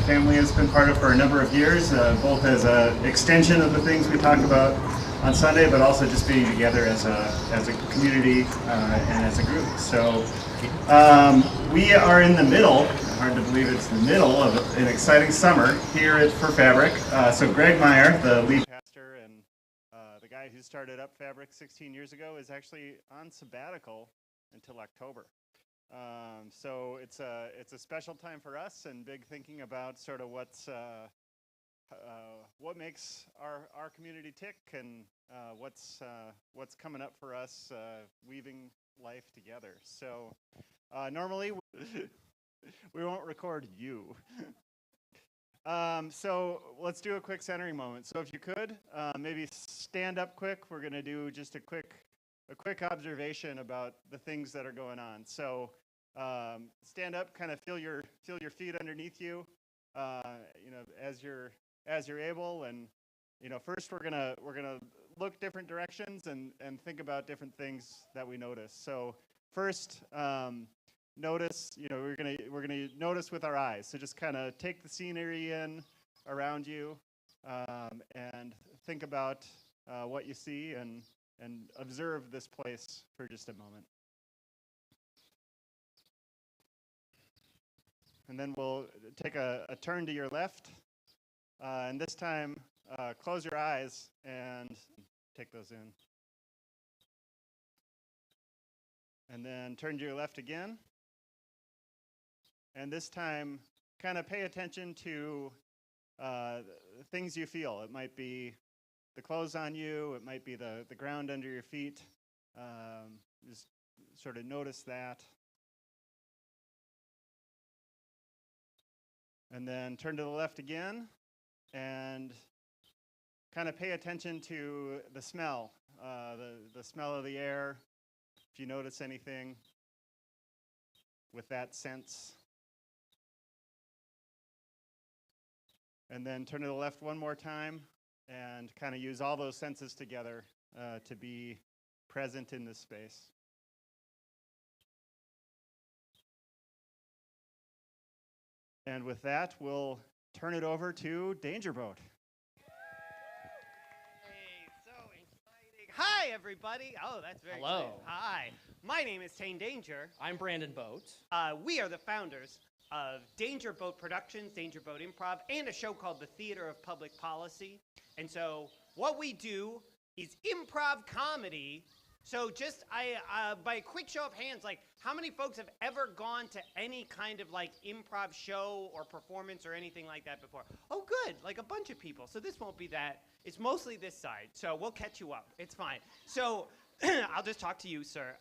family has been part of for a number of years, both as an extension of the things we talk about on Sunday, but also just being together as a community and as a group. So we are in the middle, hard to believe it's the middle of an exciting summer here at For Fabric. So Greg Meyer, the lead pastor and the guy who started up Fabric 16 years ago, is actually on sabbatical until October. So it's a special time for us, and big thinking about sort of what makes our community tick, and what's coming up for us, weaving life together. So normally we won't record you. So let's do a quick centering moment. So if you could maybe stand up quick. We're going to do just a quick observation about the things that are going on. So stand up, kind of feel your feet underneath you, as you're able, and first we're gonna look different directions and think about different things that we notice. So first, notice, we're gonna notice with our eyes. So just kind of take the scenery in around you, and think about what you see, and observe this place for just a moment. And then we'll take a turn to your left, and this time close your eyes and take those in. And then turn to your left again. And this time kind of pay attention to the things you feel. It might be the clothes on you, it might be the ground under your feet. Just sort of notice that. And then turn to the left again and kind of pay attention to the smell, the smell of the air, if you notice anything with that sense. And then turn to the left one more time and kind of use all those senses together to be present in this space. And with that, we'll turn it over to Danger Boat. Hey, so exciting. Hi, everybody. Oh, that's very Hello. exciting. Hi. My name is Tane Danger. I'm Brandon Boat. We are the founders of Danger Boat Productions, Danger Boat Improv, and a show called The Theater of Public Policy. And so what we do is improv comedy. So just by a quick show of hands, like, how many folks have ever gone to any kind of like improv show or performance or anything like that before? Oh, good, like a bunch of people. So this won't be that. It's mostly this side. So we'll catch you up. It's fine. So I'll just talk to you, sir.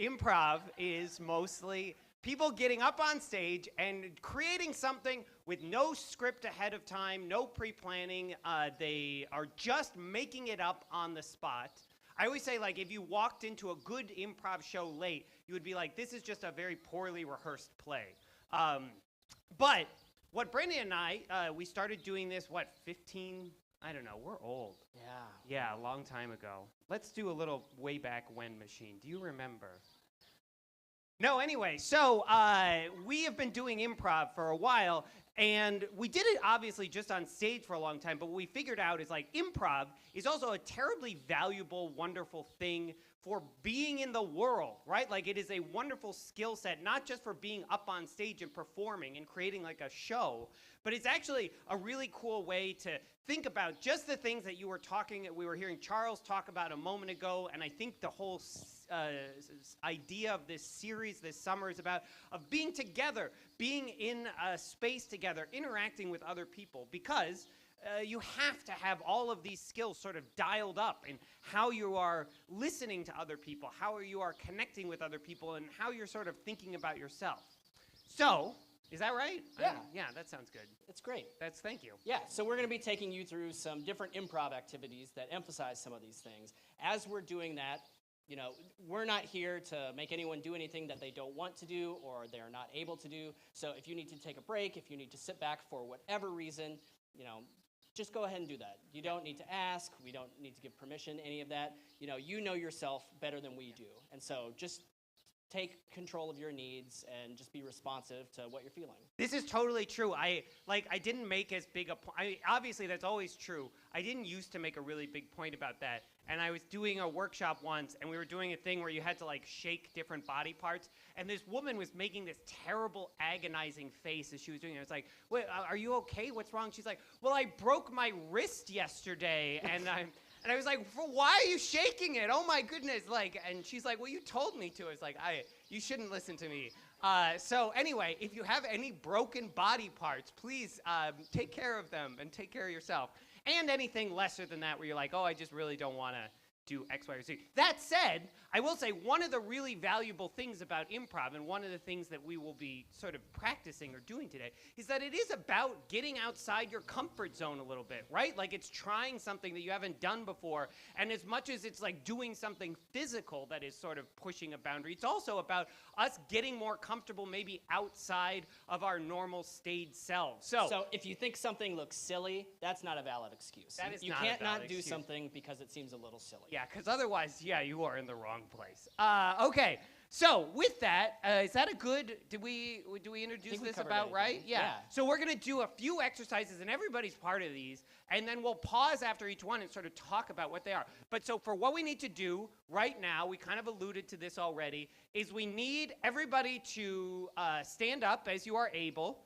Improv is mostly people getting up on stage and creating something with no script ahead of time, no pre-planning. They are just making it up on the spot. I always say, like, if you walked into a good improv show late, you would be like, this is just a very poorly rehearsed play. But what Brandon and I, we started doing this, 15, I don't know, we're old. Yeah, a long time ago. Let's do a little way back when machine. Do you remember? No, anyway, so we have been doing improv for a while, and we did it obviously just on stage for a long time, but what we figured out is like improv is also a terribly valuable, wonderful thing for being in the world, right? Like it is a wonderful skill set, not just for being up on stage and performing and creating like a show, but it's actually a really cool way to think about just the things that we were hearing Charles talk about a moment ago, and I think the whole idea of this series this summer is about of being together, being in a space together, interacting with other people, because you have to have all of these skills sort of dialed up in how you are listening to other people, how you are connecting with other people, and how you're sort of thinking about yourself. So, is that right? Yeah. Yeah, that sounds good. It's great. Thank you. Yeah, so we're going to be taking you through some different improv activities that emphasize some of these things. As we're doing that, we're not here to make anyone do anything that they don't want to do or they're not able to do. So if you need to take a break, if you need to sit back for whatever reason, just go ahead and do that. You don't need to ask. We don't need to give permission, any of that. You know yourself better than we do. And so just take control of your needs and just be responsive to what you're feeling. This is totally true. I didn't make as big a point. Obviously, that's always true. I didn't used to make a really big point about that. And I was doing a workshop once, and we were doing a thing where you had to like shake different body parts. And this woman was making this terrible, agonizing face as she was doing it. I was like, "Wait, are you okay? What's wrong?" She's like, "Well, I broke my wrist yesterday, and I was like, why are you shaking it? Oh my goodness!" And she's like, "Well, you told me to." I was like, you shouldn't listen to me. So anyway, if you have any broken body parts, please take care of them and take care of yourself. And anything lesser than that, where you're like, "Oh, I just really don't want to do X, Y, or Z." That said, I will say one of the really valuable things about improv, and one of the things that we will be sort of practicing or doing today, is that it is about getting outside your comfort zone a little bit, right? Like it's trying something that you haven't done before, and as much as it's like doing something physical that is sort of pushing a boundary, it's also about us getting more comfortable maybe outside of our normal stage selves. So if you think something looks silly, that's not a valid excuse. That is you not a can't valid not do excuse. something because it seems a little silly. Yeah, because otherwise, you are in the wrong place. Okay, so with that, is that a good? Do we introduce we this covered about right? everything. Yeah. Yeah. So we're gonna do a few exercises, and everybody's part of these, and then we'll pause after each one and sort of talk about what they are. But so for what we need to do right now, we kind of alluded to this already, is we need everybody to stand up as you are able.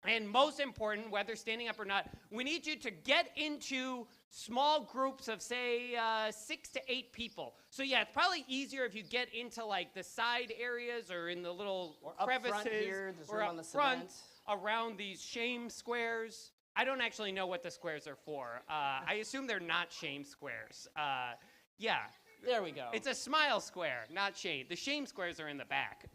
And most important, whether standing up or not, we need you to get into small groups of, say, 6 to 8 people. So yeah, it's probably easier if you get into like the side areas or in the little Or up crevices front here, there's or room up on the front cement. around these shame squares. I don't actually know what the squares are for. I assume they're not shame squares. Yeah. There we go. It's a smile square, not shame. The shame squares are in the back.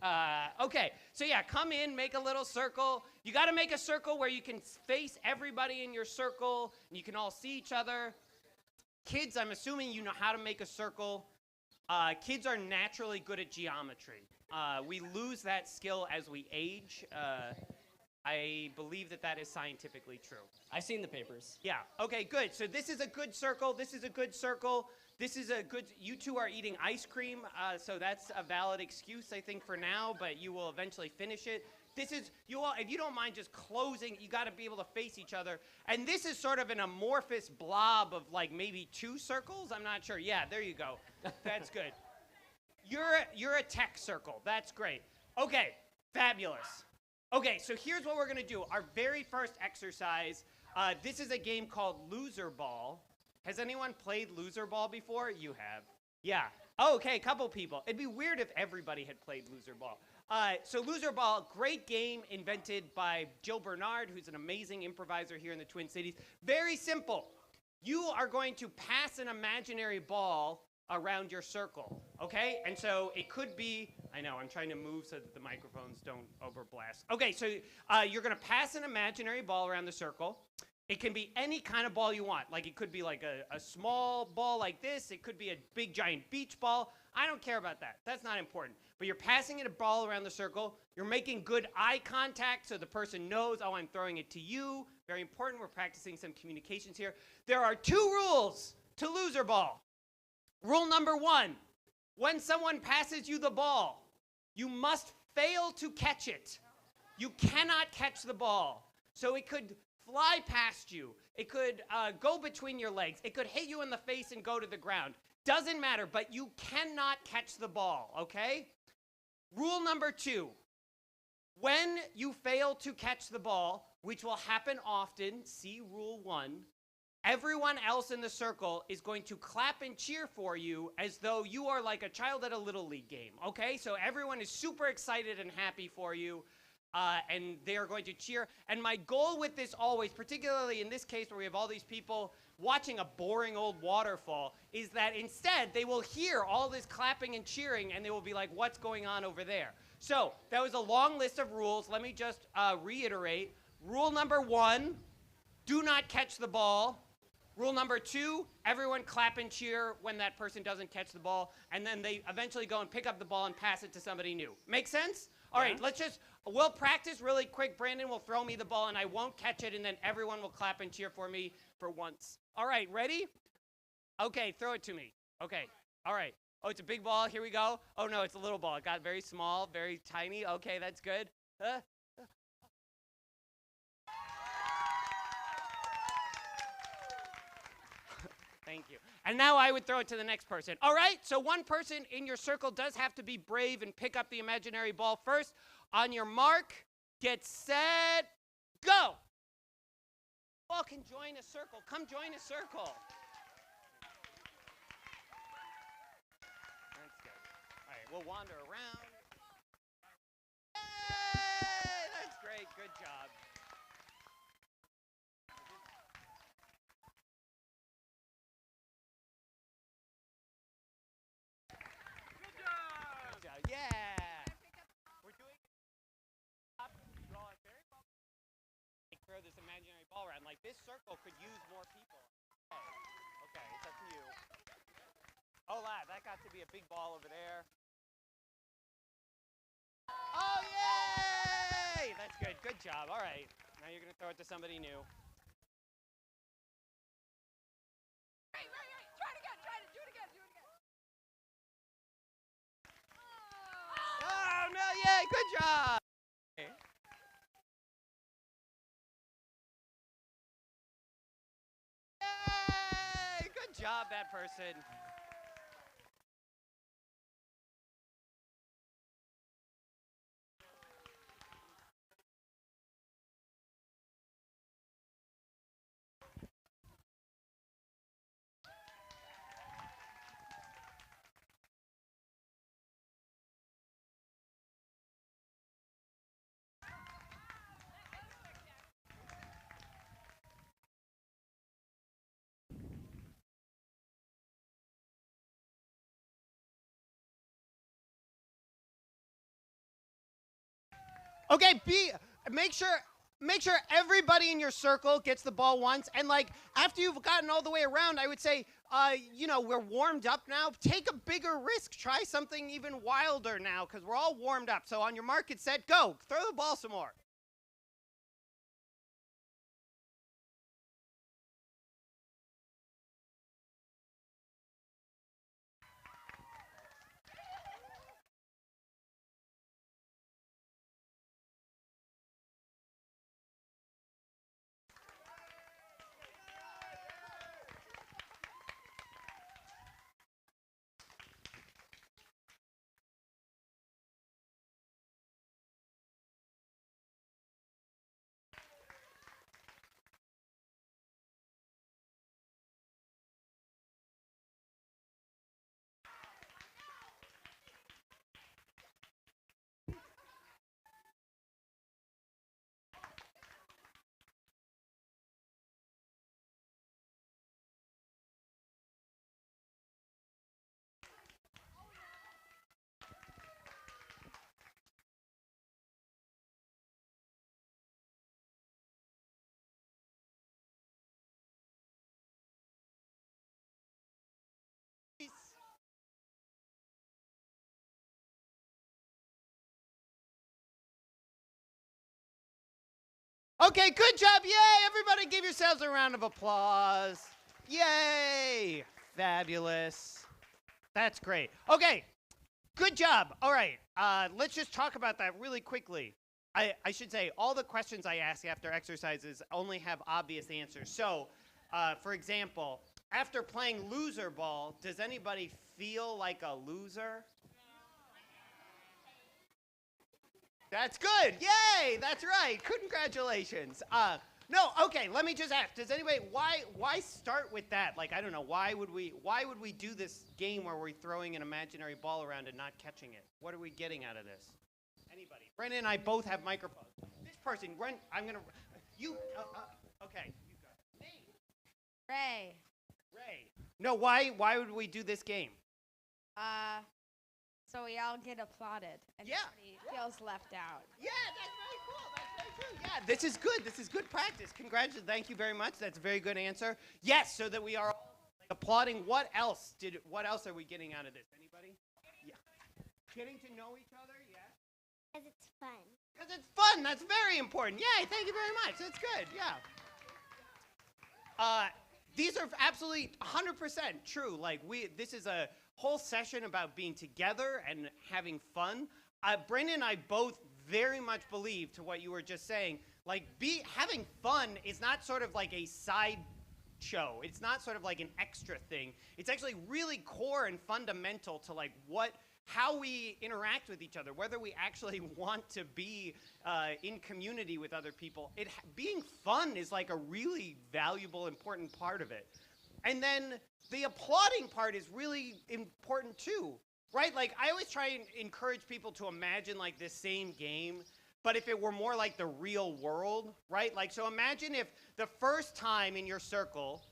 Okay, so yeah, come in, make a little circle. You got to make a circle where you can face everybody in your circle, and you can all see each other. Kids, I'm assuming you know how to make a circle. Kids are naturally good at geometry. We lose that skill as we age. I believe that is scientifically true. I've seen the papers. Yeah, okay, good. So this is a good circle. This is a good circle. This is a good, you two are eating ice cream, so that's a valid excuse, I think, for now, but you will eventually finish it. This is, you all, if you don't mind just closing, you got to be able to face each other. And this is sort of an amorphous blob of like maybe 2 circles. I'm not sure. Yeah, there you go. That's good. You're a tech circle. That's great. Okay, fabulous. Okay, so here's what we're going to do. Our very first exercise, this is a game called Loser Ball. Has anyone played Loser Ball before? You have. Yeah. Oh, okay, a couple people. It'd be weird if everybody had played Loser Ball. So Loser Ball, great game invented by Jill Bernard, who's an amazing improviser here in the Twin Cities. Very simple. You are going to pass an imaginary ball around your circle, okay? And so it could be, I know, I'm trying to move so that the microphones don't overblast. Okay, so you're gonna pass an imaginary ball around the circle. It can be any kind of ball you want. Like it could be like a small ball like this. It could be a big giant beach ball. I don't care about that. That's not important. But you're passing it a ball around the circle. You're making good eye contact so the person knows, oh, I'm throwing it to you. Very important. We're practicing some communications here. There are 2 rules to Loser Ball. Rule number 1, when someone passes you the ball, you must fail to catch it. You cannot catch the ball. So it could fly past you. It could go between your legs. It could hit you in the face and go to the ground. Doesn't matter, but you cannot catch the ball, okay? Rule number 2, when you fail to catch the ball, which will happen often, see Rule 1, everyone else in the circle is going to clap and cheer for you as though you are like a child at a Little League game, okay? So everyone is super excited and happy for you. And they are going to cheer. And my goal with this always, particularly in this case where we have all these people watching a boring old waterfall, is that instead they will hear all this clapping and cheering and they will be like, what's going on over there? So that was a long list of rules. Let me just reiterate. Rule number 1, do not catch the ball. Rule number 2, everyone clap and cheer when that person doesn't catch the ball. And then they eventually go and pick up the ball and pass it to somebody new. Make sense? All right, we'll practice really quick. Brandon will throw me the ball and I won't catch it, and then everyone will clap and cheer for me for once. All right, ready? Okay, throw it to me. Okay, all right. Oh, it's a big ball. Here we go. Oh, no, it's a little ball. It got very small, very tiny. Okay, that's good. Thank you. And now I would throw it to the next person. All right, so one person in your circle does have to be brave and pick up the imaginary ball first. On your mark, get set, go. Ball can join a circle. Come join a circle. That's good. All right, we'll wander around. Yay! That's great. Good job. Yeah. We're doing you all are very well. Throw this imaginary ball around. Like this circle could use more people. Okay, it's up to you. Oh, lad, that got to be a big ball over there. Oh, yay! That's good. Good job. All right. Now you're going to throw it to somebody new. Right. Try it again. Do it again. Oh, no, yay, good job. Yay, good job, that person. Okay, make sure everybody in your circle gets the ball once, and like after you've gotten all the way around, I would say, we're warmed up now. Take a bigger risk. Try something even wilder now, because we're all warmed up. So on your mark, get set, go. Throw the ball some more. Okay, good job. Yay, everybody give yourselves a round of applause. Yay, fabulous. That's great. Okay, good job. All right, let's just talk about that really quickly. I should say all the questions I ask after exercises only have obvious answers. So, for example, after playing loser ball, does anybody feel like a loser? That's good. Yay! That's right. Congratulations. No, okay, let me just ask. Does anybody why start with that? Like, I don't know, why would we do this game where we're throwing an imaginary ball around and not catching it? What are we getting out of this? Anybody? Brendan and I both have microphones. This person, I'm going to okay, you go. Name. Ray. No, why would we do this game? So we all get applauded and Yeah. nobody feels left out. Yeah, that's very cool. That's very true. Yeah, this is good. This is good practice. Congratulations. Thank you very much. That's a very good answer. Yes, so that we are all applauding. What else are we getting out of this? Anybody? Yeah. Getting to know each other, yes. Because it's fun. Because it's fun. That's very important. Yay, thank you very much. That's good. Yeah. These are absolutely 100% true. Like this is a whole session about being together and having fun, Brandon and I both very much believe to what you were just saying. Like, having fun is not sort of like a side show. It's not sort of like an extra thing. It's actually really core and fundamental to like how we interact with each other, whether we actually want to be in community with other people. Being fun is like a really valuable, important part of it. And then the applauding part is really important too, right? Like, I always try and encourage people to imagine like this same game, but if it were more like the real world, right? Like, so imagine if the first time in your circle,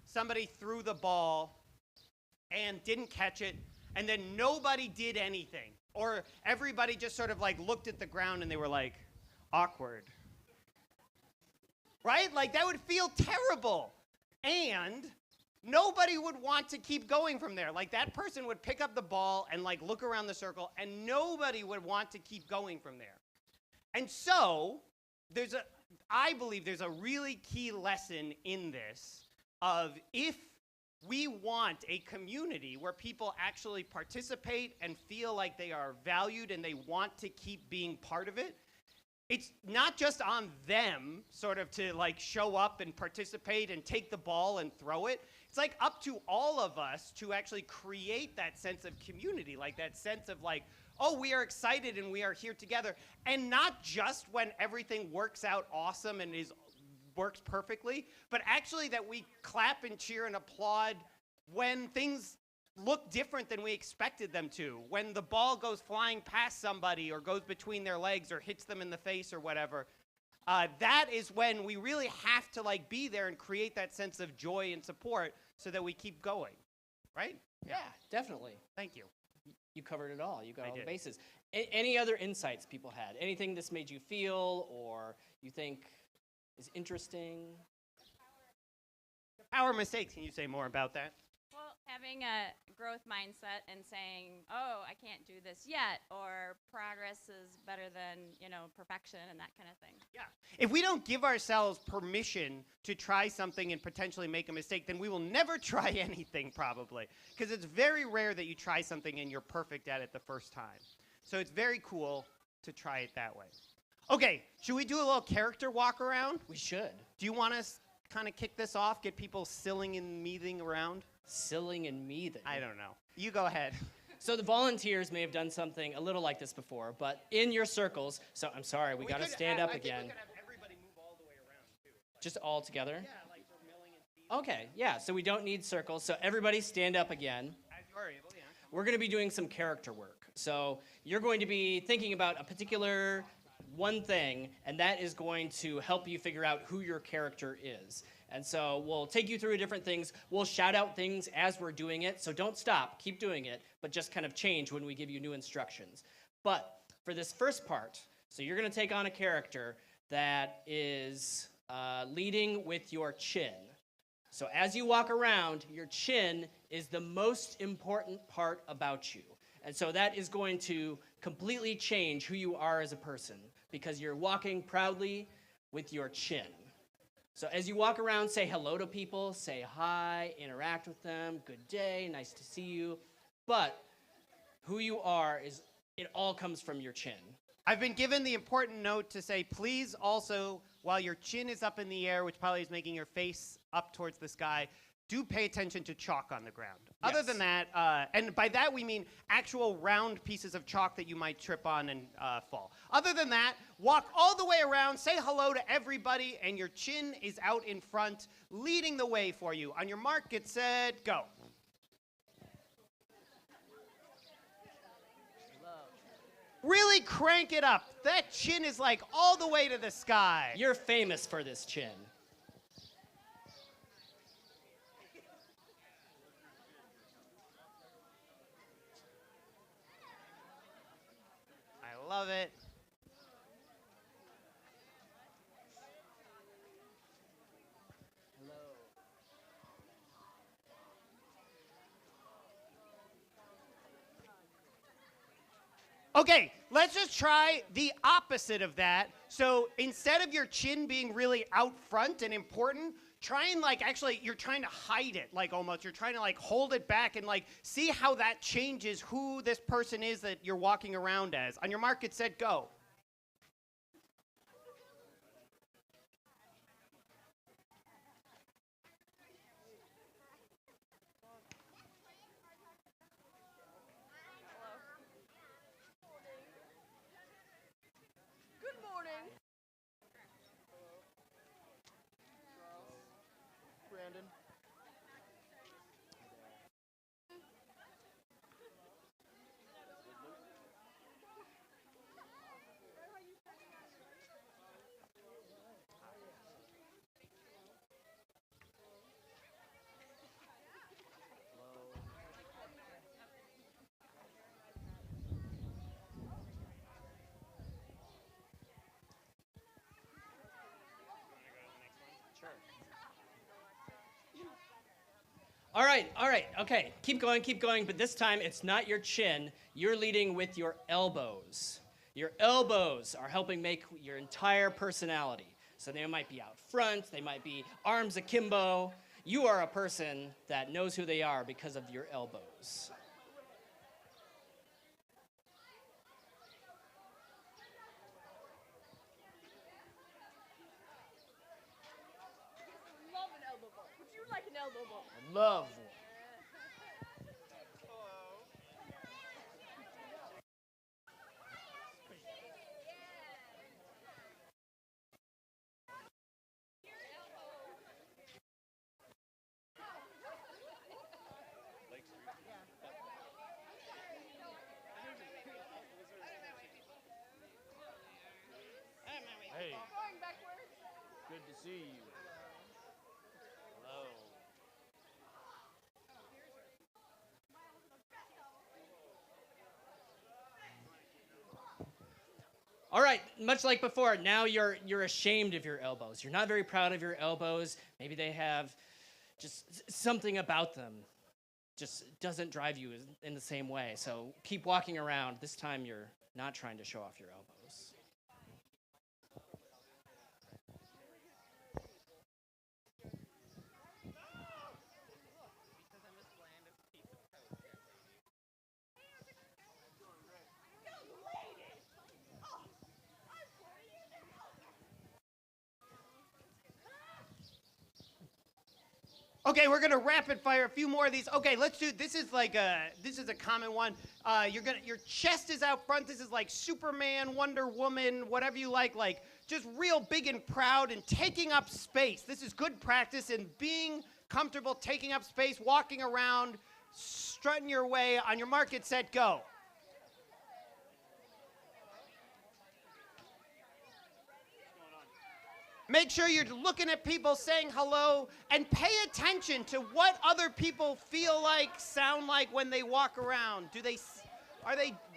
somebody threw the ball and didn't catch it, and then nobody did anything. Or everybody just sort of like looked at the ground and they were like, awkward. Right? Like, that would feel terrible. And nobody would want to keep going from there. Like, that person would pick up the ball and like look around the circle, and nobody would want to keep going from there. And so, I believe there's a really key lesson in this of if we want a community where people actually participate and feel like they are valued and they want to keep being part of it, it's not just on them sort of to like show up and participate and take the ball and throw it. It's like up to all of us to actually create that sense of community, like that sense of like, oh, we are excited and we are here together. And not just when everything works out awesome and works perfectly, but actually that we clap and cheer and applaud when things look different than we expected them to. When the ball goes flying past somebody or goes between their legs or hits them in the face or whatever. That is when we really have to like be there and create that sense of joy and support so that we keep going, right? Yeah, definitely. Thank you. You covered it all. You got all the did. bases. Any other insights people had? Anything this made you feel or you think is interesting? The power of mistakes. Can you say more about that? Well, having a growth mindset and saying, oh, I can't do this yet, or progress is better than, perfection and that kind of thing. Yeah. If we don't give ourselves permission to try something and potentially make a mistake, then we will never try anything probably. Because it's very rare that you try something and you're perfect at it the first time. So it's very cool to try it that way. Okay, should we do a little character walk around? We should. Do you want us kind of kick this off, get people silling and meething around? Silling and meething. I don't know. You go ahead. So the volunteers may have done something a little like this before, but in your circles, so I'm sorry, we got to stand up again. I think we could have everybody move all the way around, too. Just all together? Yeah, like for milling and feeding. Okay, yeah, so we don't need circles, so everybody stand up again. As you are able, yeah. We're going to be doing some character work. So you're going to be thinking about a particular one thing, and that is going to help you figure out who your character is. And so we'll take you through different things. We'll shout out things as we're doing it, so don't stop. Keep doing it, but just kind of change when we give you new instructions. But for this first part, so you're going to take on a character that is leading with your chin. So as you walk around, your chin is the most important part about you. And so that is going to completely change who you are as a person because you're walking proudly with your chin. So as you walk around, say hello to people, say hi, interact with them, good day, nice to see you. But who you are it all comes from your chin. I've been given the important note to say, please also, while your chin is up in the air, which probably is making your face up towards the sky, do pay attention to chalk on the ground. Yes. Other than that, and by that we mean actual round pieces of chalk that you might trip on and fall. Other than that, walk all the way around, say hello to everybody, and your chin is out in front, leading the way for you. On your mark, get set, go. Really crank it up. That chin is like all the way to the sky. You're famous for this chin. I love it. Okay, let's just try the opposite of that. So instead of your chin being really out front and important, try and like actually you're trying to hide it, like almost you're trying to like hold it back and like see how that changes who this person is that you're walking around as. On your mark, get set, go. Good morning. Brandon. All right, okay. Keep going, but this time it's not your chin. You're leading with your elbows. Your elbows are helping make your entire personality. So they might be out front, they might be arms akimbo. You are a person that knows who they are because of your elbows. Love an elbow bump. Would you like an elbow bump? Love one. Hey, Going backwards. good to see you. Hello. All right, much like before, now you're ashamed of your elbows. You're not very proud of your elbows. Maybe they have just something about them just doesn't drive you in the same way. So keep walking around. This time you're not trying to show off your elbows. Okay, we're gonna rapid fire a few more of these. Okay, let's do. This is a common one. Your chest is out front. This is like Superman, Wonder Woman, whatever you like just real big and proud and taking up space. This is good practice in being comfortable, taking up space, walking around, strutting your way. On your mark, get set, go. Make sure you're looking at people, saying hello, and pay attention to what other people feel like, sound like when they walk around.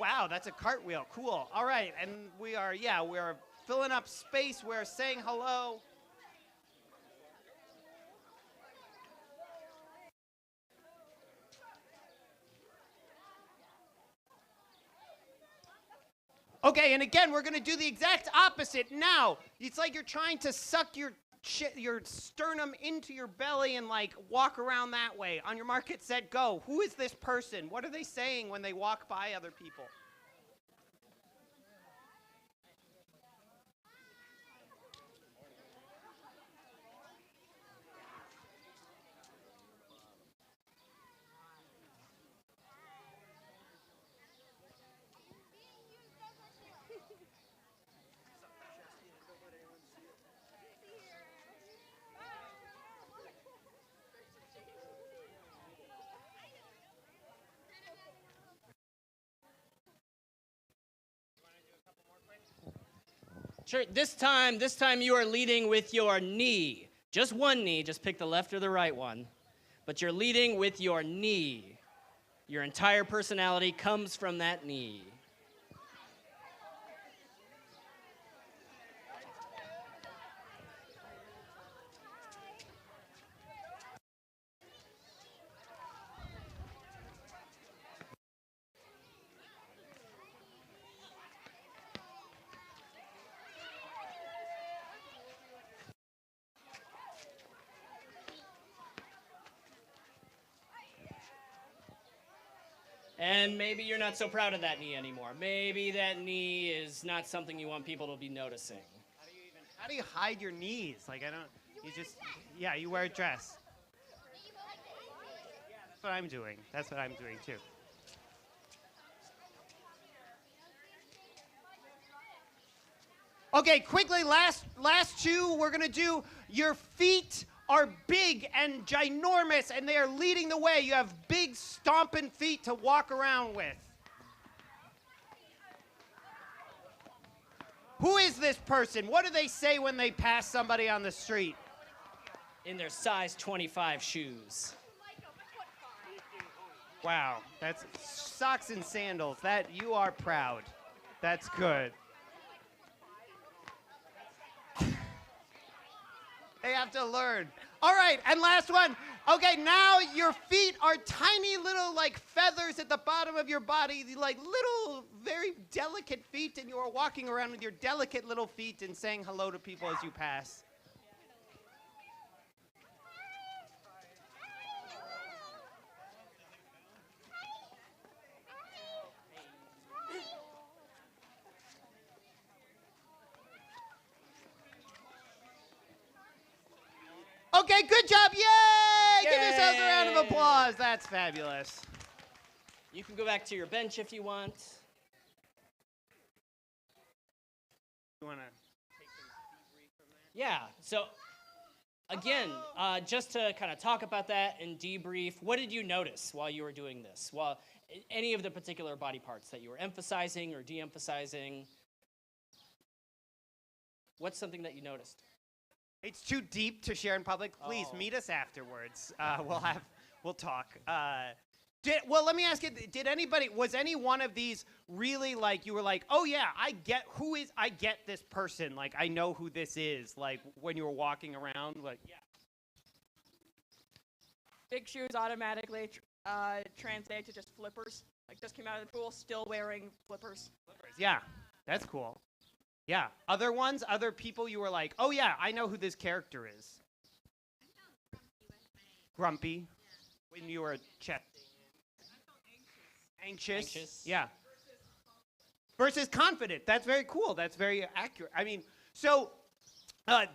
Wow, that's a cartwheel. Cool. All right, and we're filling up space. We're saying hello. Okay, and again, we're going to do the exact opposite now. It's like you're trying to suck your sternum into your belly and like walk around that way. On your mark, get set, go. Who is this person? What are they saying when they walk by other people? Sure, this time you are leading with your knee. Just one knee, just pick the left or the right one. But you're leading with your knee. Your entire personality comes from that knee. And maybe you're not so proud of that knee anymore. Maybe that knee is not something you want people to be noticing. How do you hide your knees? Like, I don't, you just, yeah, you wear a dress. That's what I'm doing. That's what I'm doing too. Okay, quickly, last two, we're gonna do your feet are big and ginormous and they are leading the way. You have big stomping feet to walk around with. Who is this person? What do they say when they pass somebody on the street? In their size 25 shoes. Wow, that's socks and sandals. That you are proud. That's good. They have to learn. All right, and last one. Okay, now your feet are tiny little like feathers at the bottom of your body, like little, very delicate feet, and you are walking around with your delicate little feet and saying hello to people as you pass. Okay, good job. Yay! Give yourselves a round of Yay! applause. That's fabulous. You can go back to your bench if you want. You want to Yeah, so again, just to kind of talk about that and debrief, what did you notice while you were doing this? Well, any of the particular body parts that you were emphasizing or de-emphasizing? What's something that you noticed? It's too deep to share in public. Please meet us afterwards. We'll talk. Well, let me ask you: was any one of these really like you were like, oh yeah, I get this person. Like I know who this is. Like when you were walking around, like yeah. Big shoes automatically translate to just flippers. Like just came out of the pool, still wearing flippers. Yeah, that's cool. Yeah. Other ones, other people you were like, oh yeah, I know who this character is. Grumpy. When you were Anxious. Yeah. Versus confident. That's very cool. That's very accurate. I mean, so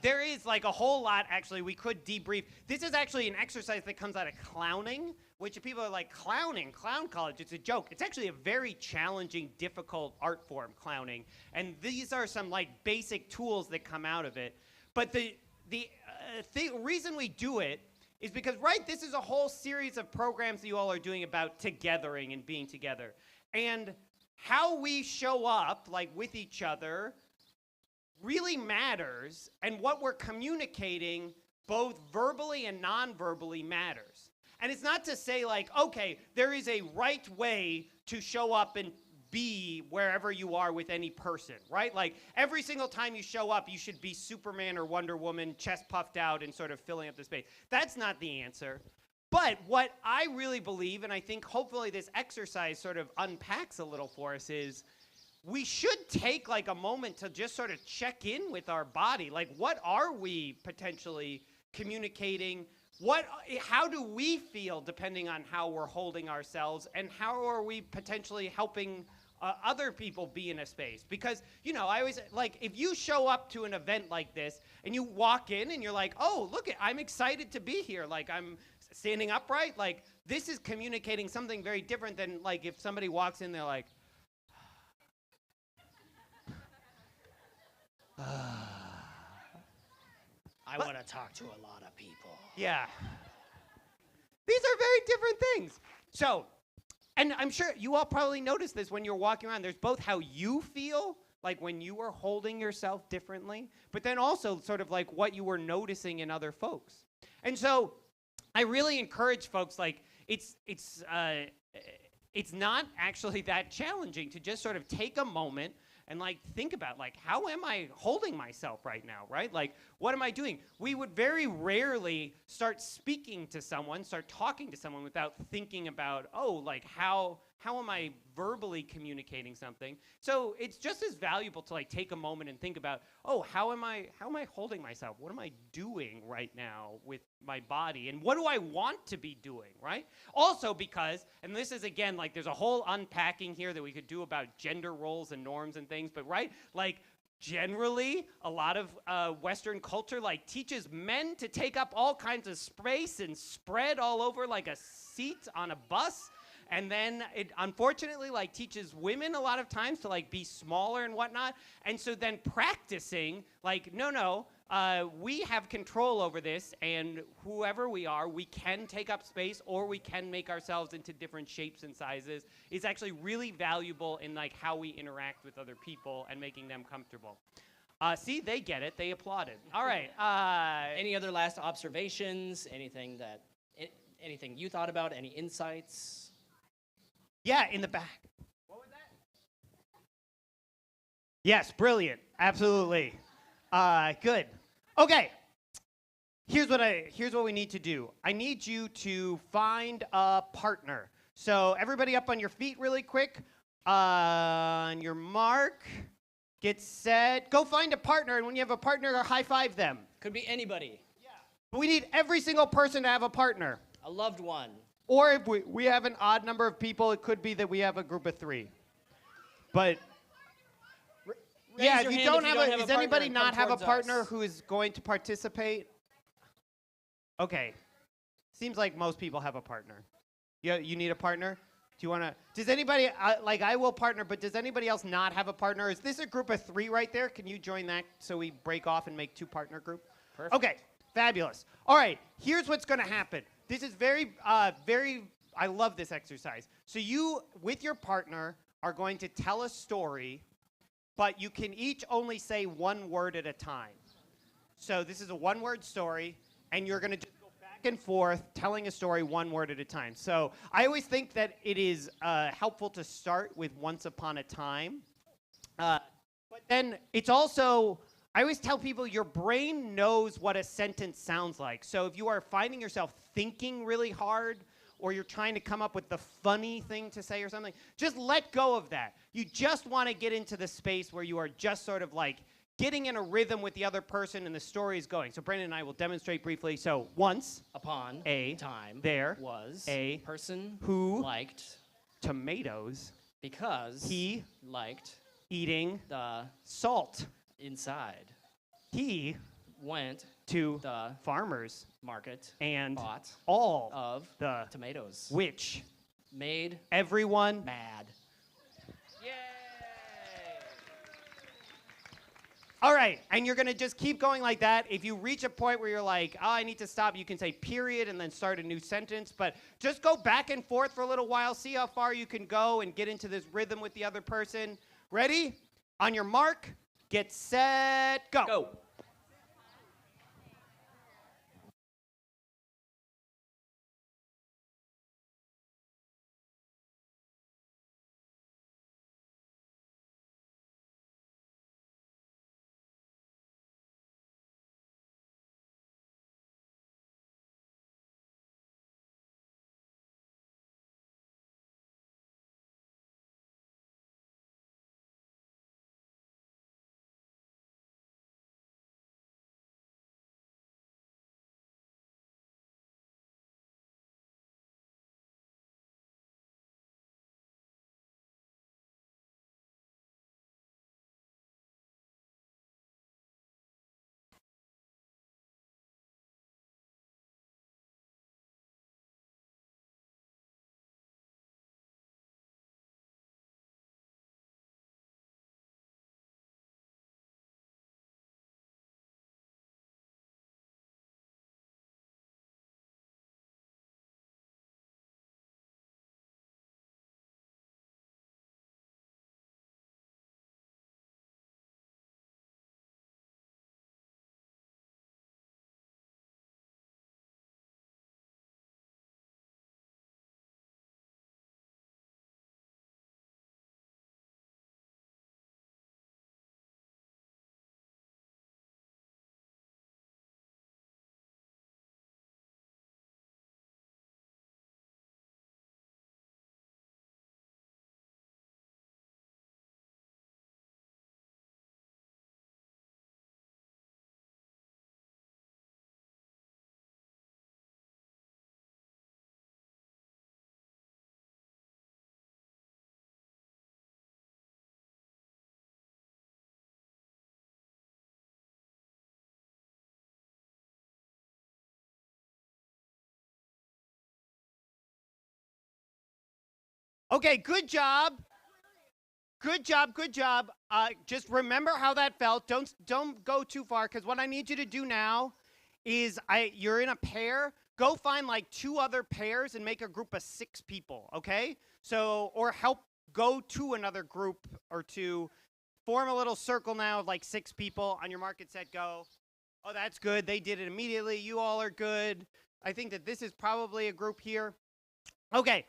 there is like a whole lot, actually, we could debrief. This is actually an exercise that comes out of clowning, which people are like, clown college, it's a joke. It's actually a very challenging, difficult art form, clowning. And these are some like basic tools that come out of it. But the reason we do it is because, right, this is a whole series of programs that you all are doing about togethering and being together. And how we show up, like, with each other really matters, and what we're communicating, both verbally and non-verbally, matters. And it's not to say, like, okay, there is a right way to show up and be wherever you are with any person, right? Like, every single time you show up, you should be Superman or Wonder Woman, chest puffed out and sort of filling up the space. That's not the answer. But what I really believe, and I think hopefully this exercise sort of unpacks a little for us, is we should take like a moment to just sort of check in with our body. Like, what are we potentially communicating? How do we feel depending on how we're holding ourselves, and how are we potentially helping other people be in a space? Because, you know, I always, like, if you show up to an event like this and you walk in and you're like, oh, look, I'm excited to be here. Like, I'm standing upright. Like, this is communicating something very different than, like, if somebody walks in, they're like, I want to talk to a lot of people. yeah. These are very different things. So, and I'm sure you all probably noticed this when you're walking around. There's both how you feel, like when you were holding yourself differently, but then also sort of like what you were noticing in other folks. And so I really encourage folks, like, it's not actually that challenging to just sort of take a moment and like think about, like, how am I holding myself right now, right? Like, what am I doing? We would very rarely start speaking to someone, start talking to someone without thinking about, oh, like, how how am I verbally communicating something? So it's just as valuable to like take a moment and think about, oh, how am I holding myself? What am I doing right now with my body? And what do I want to be doing, right? Also because, and this is again, like there's a whole unpacking here that we could do about gender roles and norms and things, but right, like generally, a lot of Western culture like teaches men to take up all kinds of space and spread all over like a seat on a bus. And then it unfortunately like teaches women a lot of times to like be smaller and whatnot. And so then practicing like, no, we have control over this, and whoever we are, we can take up space or we can make ourselves into different shapes and sizes. Is actually really valuable in like how we interact with other people and making them comfortable. See, they get it. They applauded. All right. Any other last observations? Anything you thought about? Any insights? Yeah, in the back. What was that? Yes, brilliant. Absolutely. Good. Okay. Here's what we need to do. I need you to find a partner. So everybody up on your feet really quick. On your mark, get set, go find a partner, and when you have a partner, high five them. Could be anybody. Yeah. But we need every single person to have a partner. A loved one. Or if we have an odd number of people, it could be that we have a group of 3. But yeah, if you don't have a, does anybody not have a partner who is going to participate? Okay. Seems like most people have a partner. You need a partner? Do you want to? Does anybody, like I will partner, but does anybody else not have a partner? Is this a group of 3 right there? Can you join that so we break off and make 2 partner group? Perfect. Okay, fabulous. All right, here's what's going to happen. This is very, I love this exercise. So you, with your partner, are going to tell a story, but you can each only say 1 word at a time. So this is a 1-word story, and you're going to just go back and forth telling a story 1 word at a time. So I always think that it is helpful to start with once upon a time. But then it's also, I always tell people your brain knows what a sentence sounds like. So if you are finding yourself thinking really hard, or you're trying to come up with the funny thing to say or something, just let go of that. You just want to get into the space where you are just sort of like getting in a rhythm with the other person and the story is going. So Brandon and I will demonstrate briefly. So once upon a time there was a person who liked tomatoes because he liked eating the salt. Inside. He went to the farmer's market and bought all of the tomatoes, which made everyone mad. Yay! All right, and you're going to just keep going like that. If you reach a point where you're like, oh, I need to stop, you can say period and then start a new sentence. But just go back and forth for a little while, see how far you can go and get into this rhythm with the other person. Ready? On your mark, get set, go. Go. Okay, good job. Good job, good job. Just remember how that felt. Don't go too far, because what I need you to do now is you're in a pair. Go find like 2 other pairs and make a group of 6 people, okay? So, or help go to another group or 2. Form a little circle now of like 6 people. On your mark, get set, go. Oh, that's good. They did it immediately. You all are good. I think that this is probably a group here. Okay.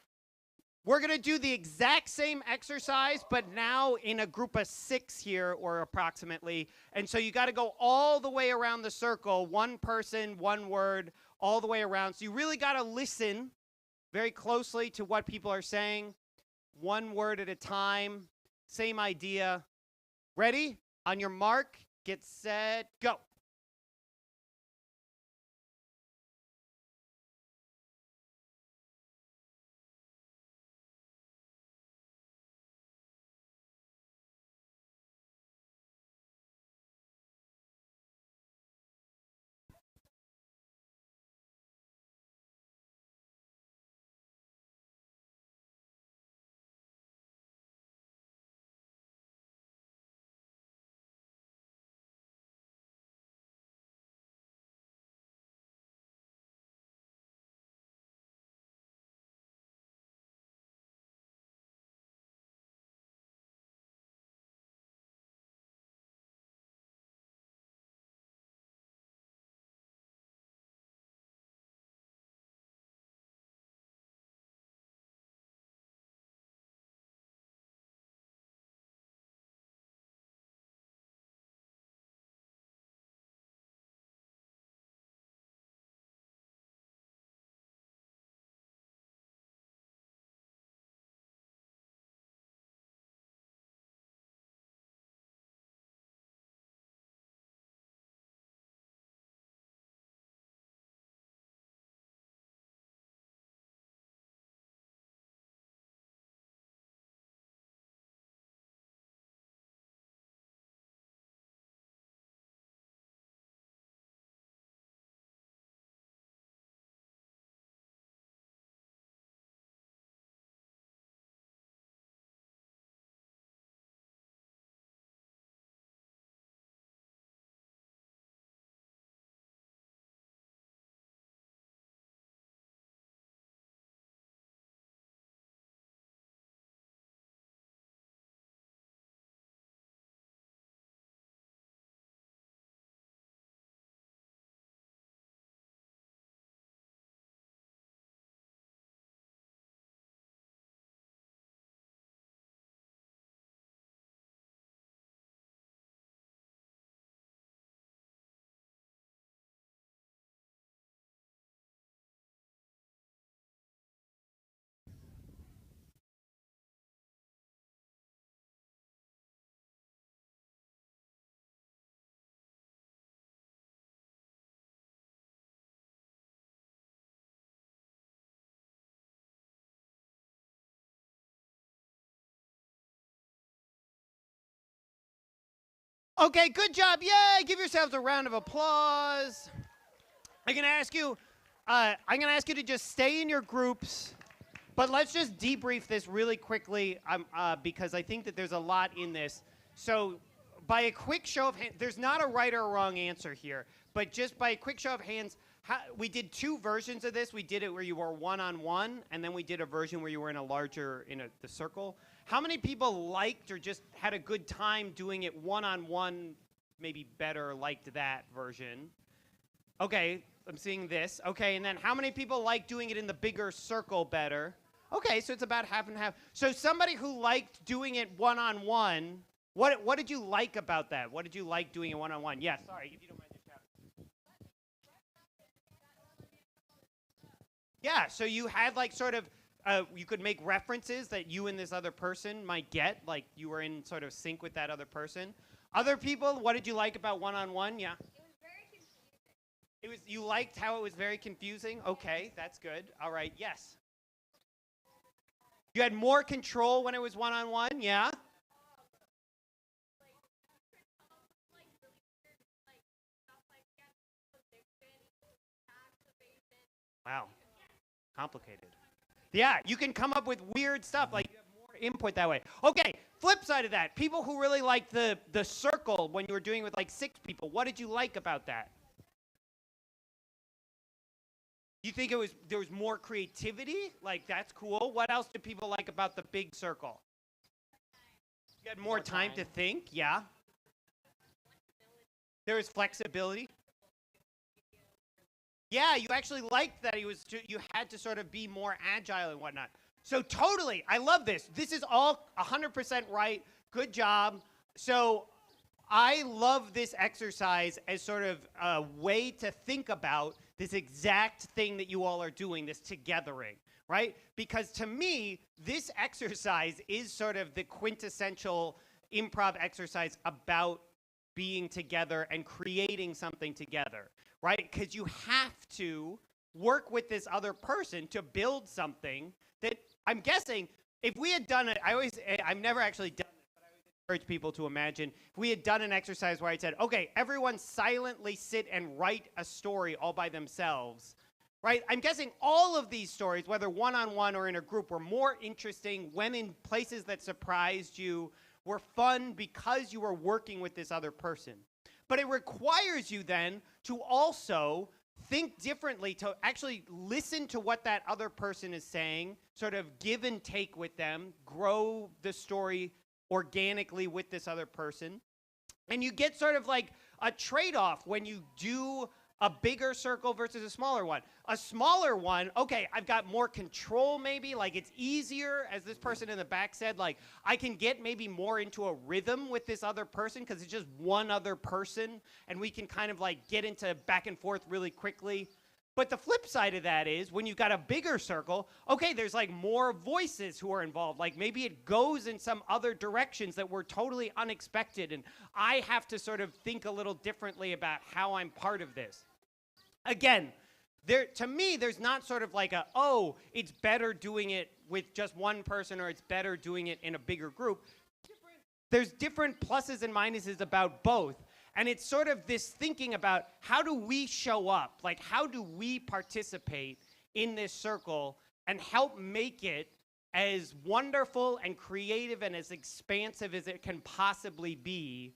We're going to do the exact same exercise, but now in a group of 6 here, or approximately. And so you got to go all the way around the circle, 1 person, 1 word, all the way around. So you really got to listen very closely to what people are saying, 1 word at a time, same idea. Ready? On your mark, get set, go. Okay, good job. Yay! Give yourselves a round of applause. I'm gonna ask you to just stay in your groups, but let's just debrief this really quickly, because I think that there's a lot in this. So, by a quick show of hands, there's not a right or wrong answer here, but just by a quick show of hands, we did 2 versions of this. We did it where you were one-on-one, and then we did a version where you were in the circle. How many people liked or just had a good time doing it one-on-one, maybe better, liked that version? Okay, I'm seeing this. Okay, and then how many people like doing it in the bigger circle better? Okay, so it's about half and half. So somebody who liked doing it one-on-one, what did you like about that? What did you like doing it one-on-one? Yeah, sorry, if you don't mind just shouting. Yeah, so you had like sort of, you could make references that you and this other person might get, like you were in sort of sync with that other person. Other people, what did you like about one-on-one? Yeah. You liked how it was very confusing? Okay, that's good. All right, yes. You had more control when it was one-on-one? Yeah. Wow. Complicated. Yeah, you can come up with weird stuff, like you have more input that way. Okay, flip side of that, people who really like the circle when you were doing it with like 6 people, what did you like about that? You think there was more creativity? Like, that's cool. What else do people like about the big circle? You had more time to think, yeah. There was flexibility. Yeah, you actually liked that you had to sort of be more agile and whatnot. So totally, I love this. This is all 100% right. Good job. So I love this exercise as sort of a way to think about this exact thing that you all are doing, this togethering, right? Because to me, this exercise is sort of the quintessential improv exercise about being together and creating something together, right? Because you have to work with this other person to build something that I'm guessing if we had done it, I've never actually done it, but I always encourage people to imagine if we had done an exercise where I said, okay, everyone silently sit and write a story all by themselves, right? I'm guessing all of these stories, whether one-on-one or in a group, were more interesting, went in places that surprised you, were fun because you were working with this other person. But it requires you then to also think differently, to actually listen to what that other person is saying, sort of give and take with them, grow the story organically with this other person. And you get sort of like a trade-off when you do a bigger circle versus a smaller one. A smaller one, okay, I've got more control maybe, like it's easier, as this person in the back said, like I can get maybe more into a rhythm with this other person because it's just one other person and we can kind of like get into back and forth really quickly. But the flip side of that is when you've got a bigger circle, okay, there's like more voices who are involved. Like maybe it goes in some other directions that were totally unexpected and I have to sort of think a little differently about how I'm part of this. Again, to me, there's not sort of like it's better doing it with just one person or it's better doing it in a bigger group. There's different pluses and minuses about both. And it's sort of this thinking about how do we show up? Like, how do we participate in this circle and help make it as wonderful and creative and as expansive as it can possibly be,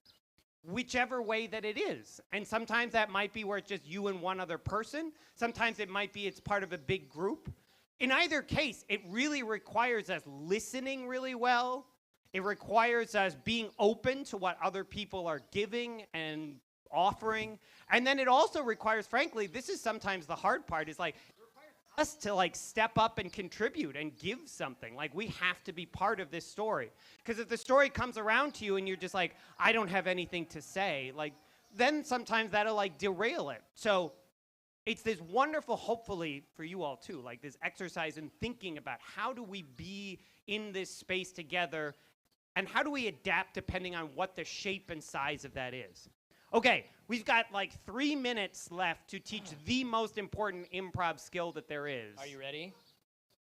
whichever way that it is. And sometimes that might be where it's just you and one other person. Sometimes it might be it's part of a big group. In either case, it really requires us listening really well. It requires us being open to what other people are giving and offering. And then it also requires, frankly, this is sometimes the hard part, is like, us to like step up and contribute and give something. Like we have to be part of this story. Because if the story comes around to you and you're just like, I don't have anything to say, like then sometimes that'll like derail it. So it's this wonderful, hopefully for you all too, like this exercise in thinking about how do we be in this space together and how do we adapt depending on what the shape and size of that is. Okay, we've got like 3 minutes left to teach the most important improv skill that there is. Are you ready?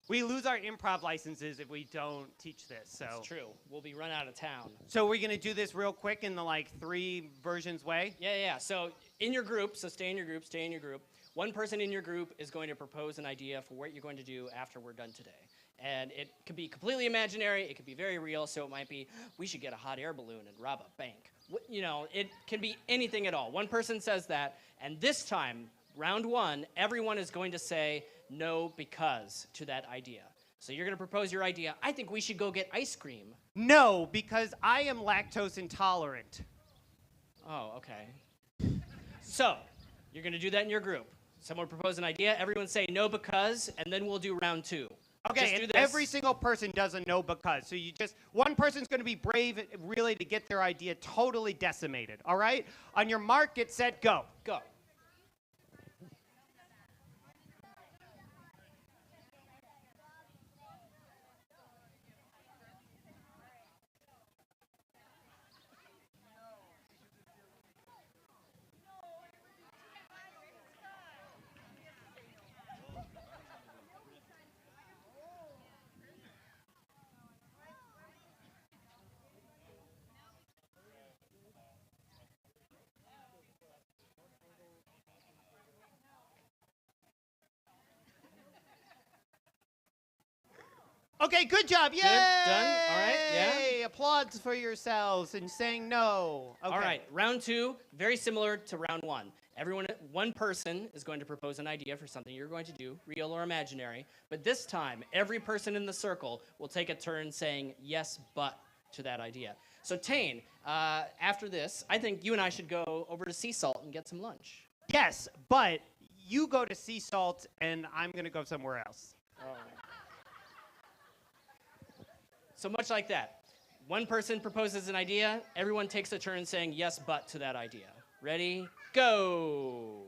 We lose our improv licenses if we don't teach this. So That's true. We'll be run out of town. So we're going to do this real quick in the like 3 versions way? Yeah. So in your group, stay in your group. One person in your group is going to propose an idea for what you're going to do after we're done today. And it could be completely imaginary. It could be very real. So it might be, we should get a hot air balloon and rob a bank. You know, it can be anything at all. One person says that, and this time, round 1, everyone is going to say no because to that idea. So you're going to propose your idea. I think we should go get ice cream. No, because I am lactose intolerant. Oh, okay. So you're going to do that in your group. Someone propose an idea, everyone say no because, and then we'll do round 2. Okay, and every single person does a no because. So one person's going to be brave really to get their idea totally decimated, all right? On your mark, get set, go. Go. Okay, good job. Yay! Done? All right, yeah. Applause for yourselves and saying no. Okay. All right, round 2, very similar to round 1. One person is going to propose an idea for something you're going to do, real or imaginary. But this time, every person in the circle will take a turn saying yes, but to that idea. So Tane, after this, I think you and I should go over to Sea Salt and get some lunch. Yes, but you go to Sea Salt and I'm going to go somewhere else. So much like that. One person proposes an idea, everyone takes a turn saying yes, but to that idea. Ready? Go!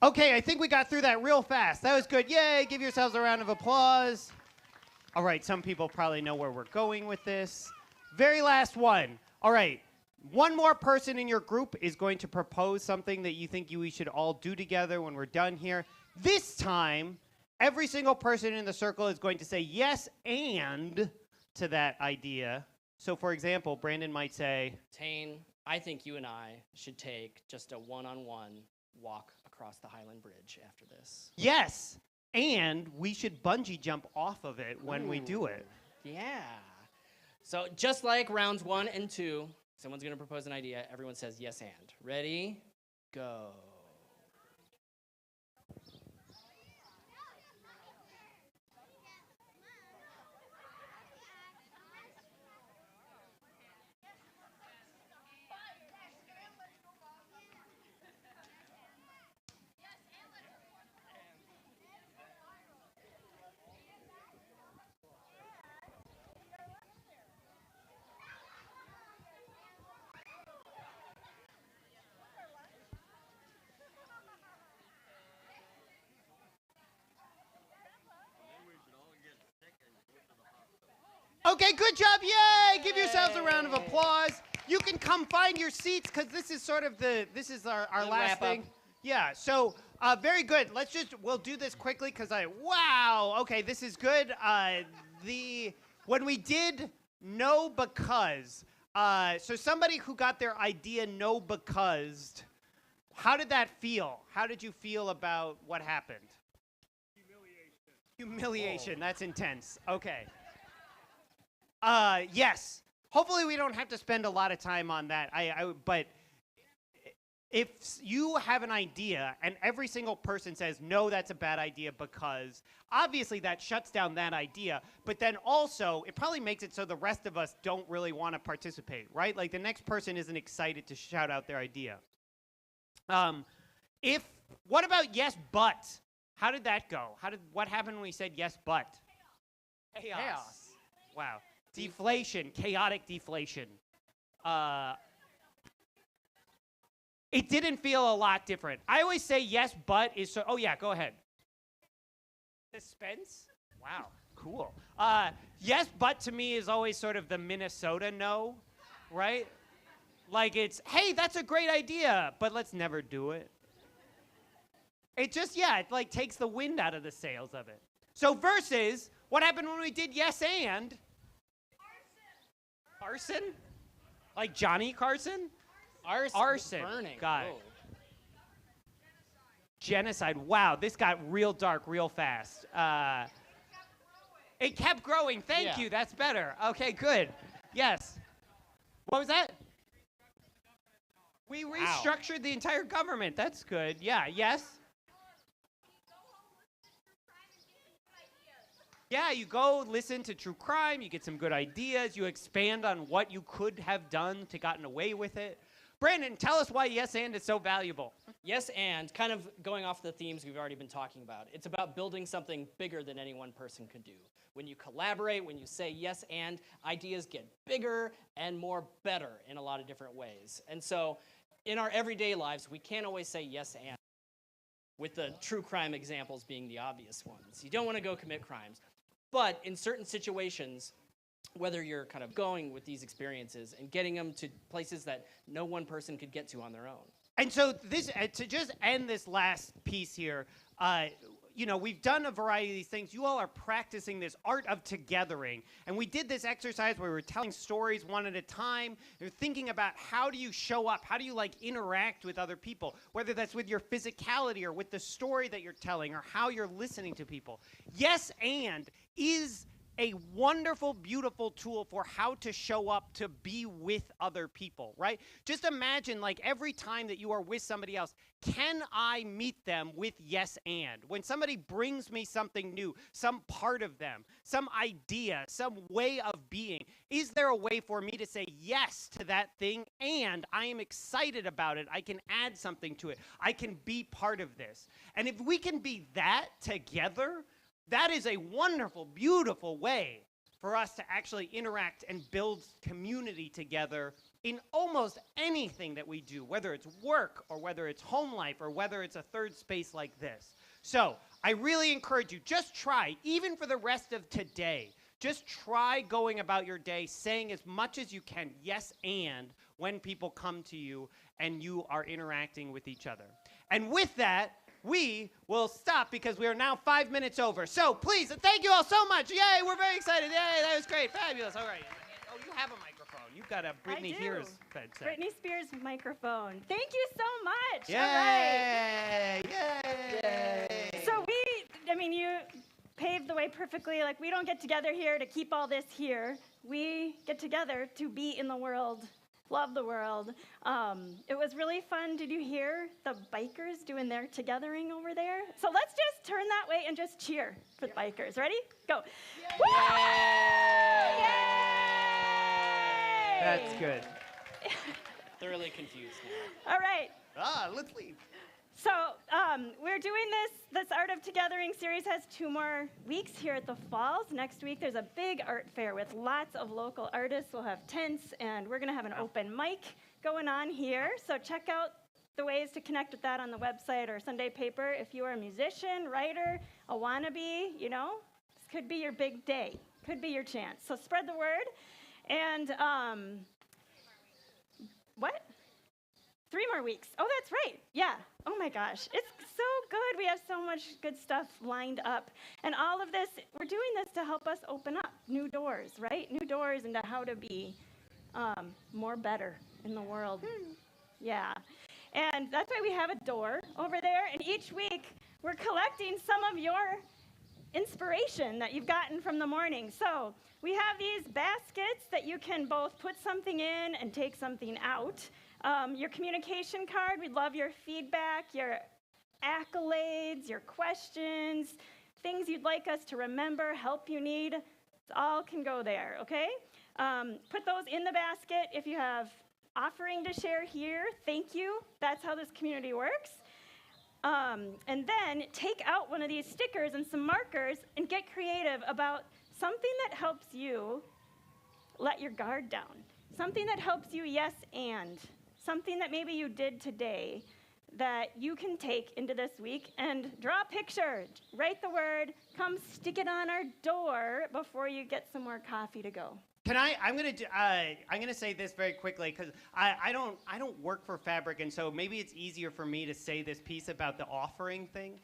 Okay, I think we got through that real fast. That was good. Yay, give yourselves a round of applause. All right, some people probably know where we're going with this. Very last one. All right, one more person in your group is going to propose something that you think we should all do together when we're done here. This time, every single person in the circle is going to say yes and to that idea. So, for example, Brandon might say, Tane, I think you and I should take just a one-on-one walk across the Highland Bridge after this. yes, and we should bungee jump off of it when we do it. Yeah. So just like rounds 1 and 2, someone's going to propose an idea. Everyone says yes and. Ready? Go. Okay, good job. Yay! Give yourselves a round of applause. You can come find your seats because this is sort of our The last wrap thing. up. Yeah, so very good. We'll do this quickly because wow, okay, this is good. When we did no because, so somebody who got their idea no because, how did that feel? How did you feel about what happened? Humiliation, that's intense. Okay. Yes. Hopefully we don't have to spend a lot of time on that. But if you have an idea and every single person says, no, that's a bad idea because, obviously that shuts down that idea. But then also, it probably makes it so the rest of us don't really want to participate, right? Like the next person isn't excited to shout out their idea. What about yes, but? How did that go? What happened when we said yes, but? Chaos. Wow. Deflation, chaotic deflation. It didn't feel a lot different. I always say yes, but is so. Oh yeah, go ahead. Suspense. Wow, cool. Yes, but to me is always sort of the Minnesota no, right? Like it's, hey, that's a great idea, but let's never do it. It just, it like takes the wind out of the sails of it. So versus, what happened when we did yes and? Arson? Like Johnny Carson? Arson. Burning. Got it. Whoa. Genocide. Wow, this got real dark real fast. It kept growing. Thank you. That's better. Okay, good. Yes. What was that? We restructured the entire government. That's good. Yeah, yes? Yeah, you go listen to true crime, you get some good ideas, you expand on what you could have done to gotten away with it. Brandon, tell us why yes and is so valuable. Yes, and kind of going off the themes we've already been talking about, it's about building something bigger than any one person could do. When you collaborate, when you say yes and, ideas get bigger and more better in a lot of different ways. And so in our everyday lives, we can't always say yes and. with the true crime examples being the obvious ones. You don't want to go commit crimes. But in certain situations, whether you're kind of going with these experiences and getting them to places that no one person could get to on their own. And so this, to just end this last piece here, you know, we've done a variety of these things. You all are practicing this art of togethering. And we did this exercise where we were telling stories one at a time. You're thinking about how do you show up? How do you, like, interact with other people? Whether that's with your physicality or with the story that you're telling or how you're listening to people. Yes, and is a wonderful, beautiful tool for how to show up to be with other people, right? Just imagine, like, every time that you are with somebody else, can I meet them with yes and? When somebody brings me something new, some part of them, some idea, some way of being, is there a way for me to say yes to that thing and I am excited about it, I can add something to it, I can be part of this? And if we can be that together, that is a wonderful, beautiful way for us to actually interact and build community together in almost anything that we do, whether it's work or whether it's home life or whether it's a third space like this. So I really encourage you, just try, even for the rest of today, just try going about your day saying as much as you can yes and when people come to you and you are interacting with each other. And with that, we will stop because we are now 5 minutes over. So please, thank you all so much. Yay, we're very excited. Yay, that was great. Fabulous. All right. Oh, you have a microphone. You've got a Britney Spears headset. Britney Spears microphone. Thank you so much. Yay. All right. Yay. So you paved the way perfectly. Like, we don't get together here to keep all this here. We get together to be in the world. Love the world. It was really fun. Did you hear the bikers doing their togethering over there? So let's just turn that way and just cheer for the bikers. Ready? Go. Yay! Yay! That's good. Thoroughly confused now. All right. Let's leave. So we're doing this Art of Togethering series has 2 more weeks here at the Falls. Next week there's a big art fair with lots of local artists. We'll have tents, and we're going to have an open mic going on here. So check out the ways to connect with that on the website or Sunday paper. If you are a musician, writer, a wannabe, you know, this could be your big day. Could be your chance. So spread the word. And what? 3 more weeks. Oh, that's right. Yeah. Oh, my gosh. It's so good. We have so much good stuff lined up. And all of this, we're doing this to help us open up new doors, right? New doors into how to be more better in the world. Yeah. And that's why we have a door over there. And each week, we're collecting some of your inspiration that you've gotten from the morning. So we have these baskets that you can both put something in and take something out. Your communication card, we'd love your feedback, your accolades, your questions, things you'd like us to remember, help you need. It all can go there, okay? Put those in the basket. If you have offering to share here, thank you. That's how this community works. And then take out one of these stickers and some markers and get creative about something that helps you let your guard down. Something that helps you yes and. Something that maybe you did today that you can take into this week and draw a picture, write the word, come stick it on our door before you get some more coffee to go. Can I'm gonna say this very quickly because I don't work for Fabric, and so maybe it's easier for me to say this piece about the offering thing,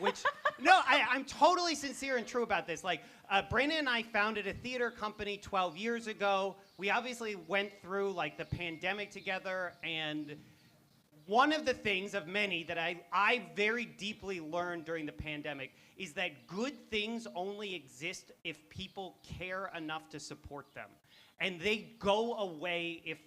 which no, I'm totally sincere and true about this. Like Brandon and I founded a theater company 12 years ago. We obviously went through like the pandemic together, and one of the things of many that I very deeply learned during the pandemic is that good things only exist if people care enough to support them. And they go away if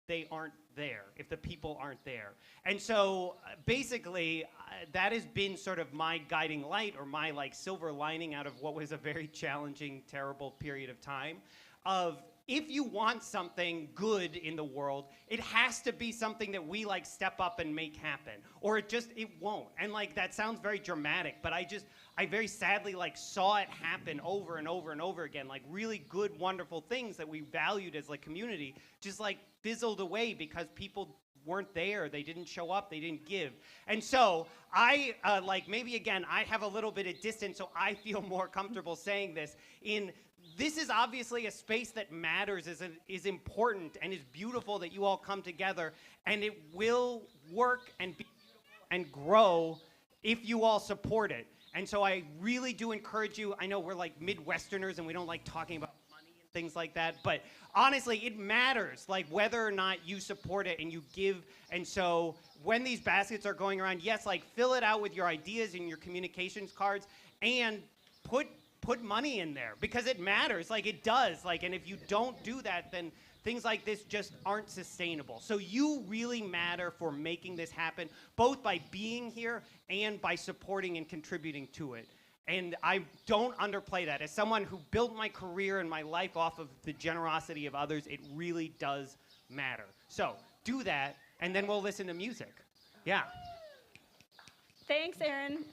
they aren't there, if the people aren't there. And so basically, that has been sort of my guiding light or my like silver lining out of what was a very challenging, terrible period of time of if you want something good in the world, it has to be something that we like step up and make happen, or it won't. And like that sounds very dramatic, but I very sadly like saw it happen over and over and over again. Like really good, wonderful things that we valued as like community just like fizzled away because people weren't there, they didn't show up, they didn't give. And so I, maybe again, I have a little bit of distance, so I feel more comfortable saying this. This is obviously a space that matters, is important, and is beautiful that you all come together, and it will work and be and grow if you all support it. And so I really do encourage you. I know we're like Midwesterners and we don't like talking about money and things like that, but honestly, it matters, like whether or not you support it and you give. And so when these baskets are going around, yes, like fill it out with your ideas and your communications cards, and put money in there, because it matters, like it does. Like, and if you don't do that, then things like this just aren't sustainable. So you really matter for making this happen, both by being here and by supporting and contributing to it. And I don't underplay that. As someone who built my career and my life off of the generosity of others, it really does matter. So do that, and then we'll listen to music. Yeah. Thanks, Aaron.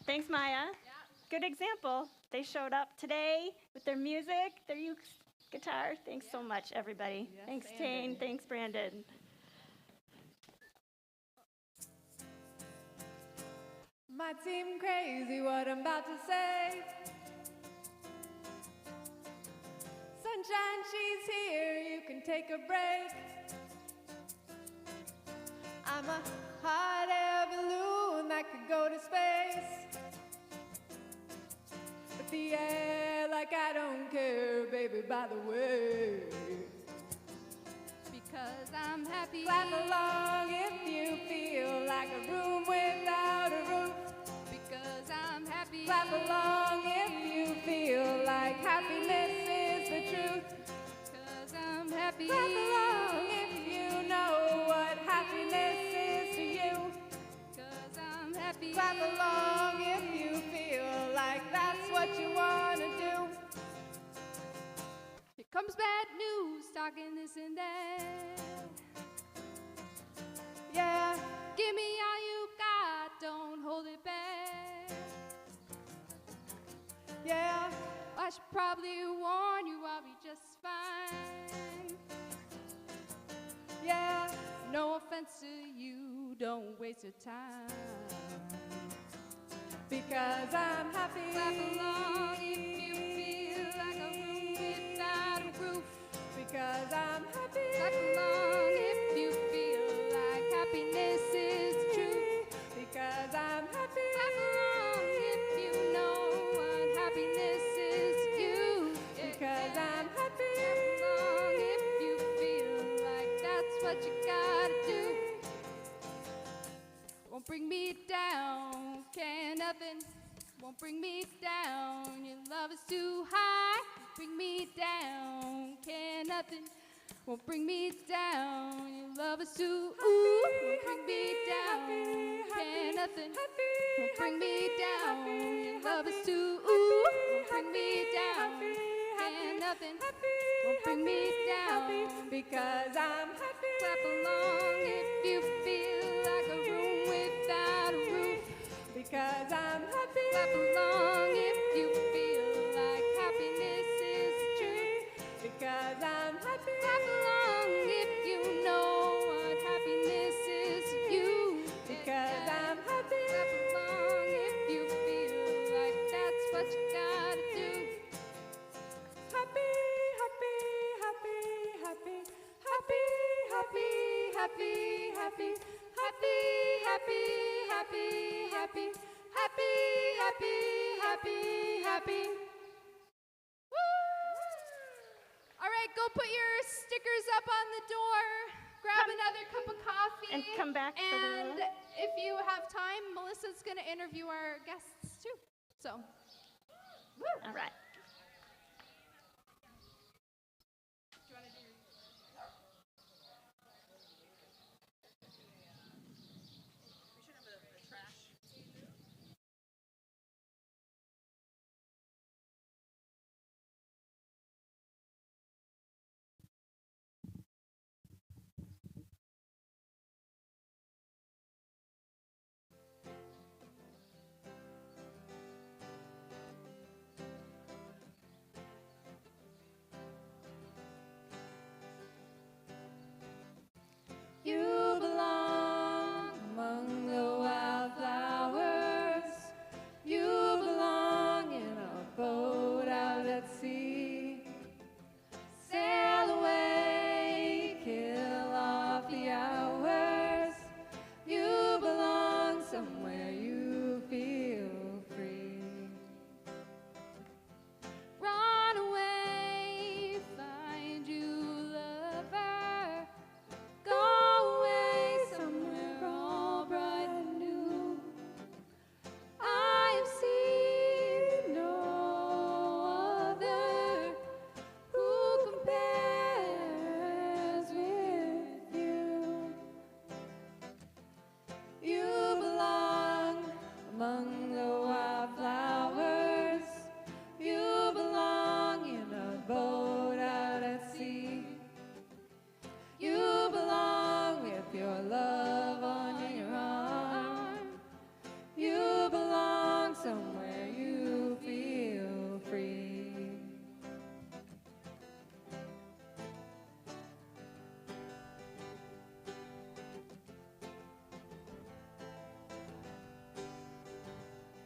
Thanks, Maya. Good example. They showed up today with their music, their guitar. Thanks so much, everybody. Yes, Thanks, and Tane. Thanks, Brandon. Might seem crazy what I'm about to say. Sunshine, she's here, you can take a break. I'm a hot air balloon that could go to space. But the air, like I don't care, baby, by the way. Because I'm happy. Clap along if you feel like a room without a roof. Because I'm happy. Clap along if you feel like happiness is the truth. Because I'm happy. Clap along if you know what happiness is to you. Because I'm happy. Clap along if you feel like that's what you want to do. Here comes bad news, talking this and that. Yeah, give me all you got, don't hold it back. Yeah, I should probably warn you, I'll be just fine. Yeah, no offense to you, don't waste your time. Because I'm happy. Clap along if you feel like a room without a roof. Because I'm happy. Clap along if you feel like happiness is the truth. Because I'm happy. Clap along if you know what happiness is to you. Because I'm happy. Clap along if you feel like that's what you gotta do. Won't bring me down, can nothing. Won't bring me down, your love is too high. Bring me down, can nothing. Won't bring me down, your love is too ooh. Won't bring me down, can nothing. Won't bring me down, your love is too ooh. Won't bring me down, can nothing. Won't bring me down, because I'm happy. Clap along if you feel like a room without a roof. Because I'm happy. Clap along if you feel like happiness is the truth. Because I'm happy. Clap along if you know what happiness is to you. Because I'm happy. Clap along if you feel like that's what you gotta do. Happy, happy, happy, happy, happy, happy, happy, happy, happy, happy, happy, happy, happy, happy, happy, happy. Woo! All right, go put your stickers up on the door. Grab another cup of coffee. And come back for And the... if you have time, Melissa's going to interview our guests too. So, All right.